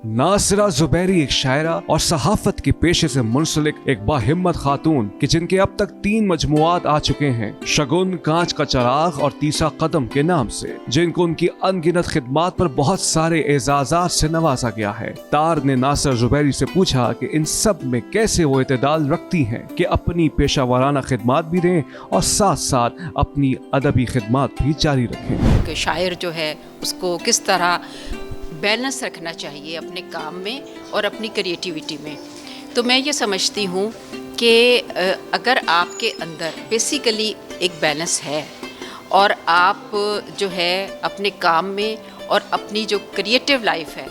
नासिरा जुबैरी एक शायरा और सहाफत के पेशे से मुंसलिक एक बाहिम्मत खातून कि जिनके अब तक 3 मजमुआत आ चुके हैं, शगुन, कांच का चराग और तीसरा कदम के नाम से, जिनको उनकी अनगिनत खिदमात पर बहुत सारे एजाजात से नवाजा गया है। तार ने नासिरा जुबैरी से पूछा कि इन सब में कैसे वो इत्तेदाल रखती हैं कि अपनी पेशा वाराना खिदमात भी दें और साथ साथ अपनी अदबी खिदमात भी जारी रखें। कि शायर जो है उसको किस तरह बैलेंस रखना चाहिए अपने काम में और अपनी क्रिएटिविटी में। तो मैं ये समझती हूँ कि अगर आपके अंदर बेसिकली एक बैलेंस है और आप जो है अपने काम में और अपनी जो क्रिएटिव लाइफ है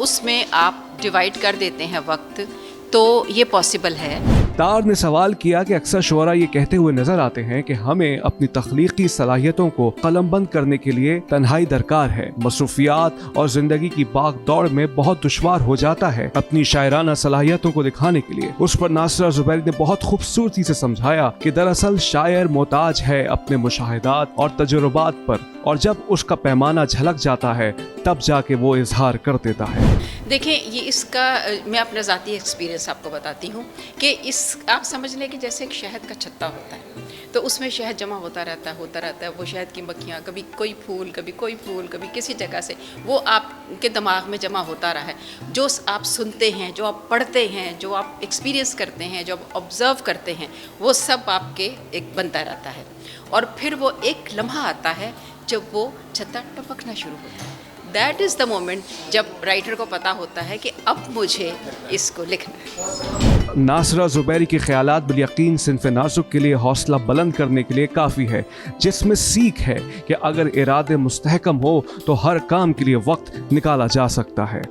उसमें आप डिवाइड कर देते हैं वक्त, तो ये पॉसिबल है। तार ने सवाल किया कि अक्सर शुअरा ये कहते हुए नजर आते हैं कि हमें अपनी तख्लीकी सलाहियतों को कलमबंद करने के लिए तन्हाई दरकार है। मसरूफियात और जिंदगी की भाग दौड़ में बहुत दुश्वार हो जाता है अपनी शायराना सलाहियतों को दिखाने के लिए। उस पर नासिरा जुबैरी ने बहुत खूबसूरती से समझाया कि दरअसल शायर मोहताज है अपने मुशाहिदात और तजुर्बात पर, और जब उसका पैमाना झलक जाता है तब जाके वो इजहार कर देता है। देखें, ये इसका मैं अपना ज़ाती एक्सपीरियंस आपको बताती हूँ कि आप समझ लें कि जैसे एक शहद का छत्ता होता है, तो उसमें शहद जमा होता रहता है। वो शहद की मक्खियाँ कभी कोई फूल कभी किसी जगह से वो आपके दिमाग में जमा होता रहा है। जो आप सुनते हैं, जो आप पढ़ते हैं, जो आप एक्सपीरियंस करते हैं, जो आप ऑब्ज़र्व करते हैं, वो सब आपके एक बनता रहता है। और फिर वो एक लम्हा आता है जब वो छत्ता टपकना शुरू होता है। दैट इज़ द मोमेंट जब राइटर को पता होता है कि अब मुझे इसको लिखना है। नासिरा जुबैरी के ख्यालात बिलयकीन सिन्फ़ नाज़ुक के लिए हौसला बुलंद करने के लिए काफ़ी है, जिसमें सीख है कि अगर इरादे मुस्तहकम हो तो हर काम के लिए वक्त निकाला जा सकता है।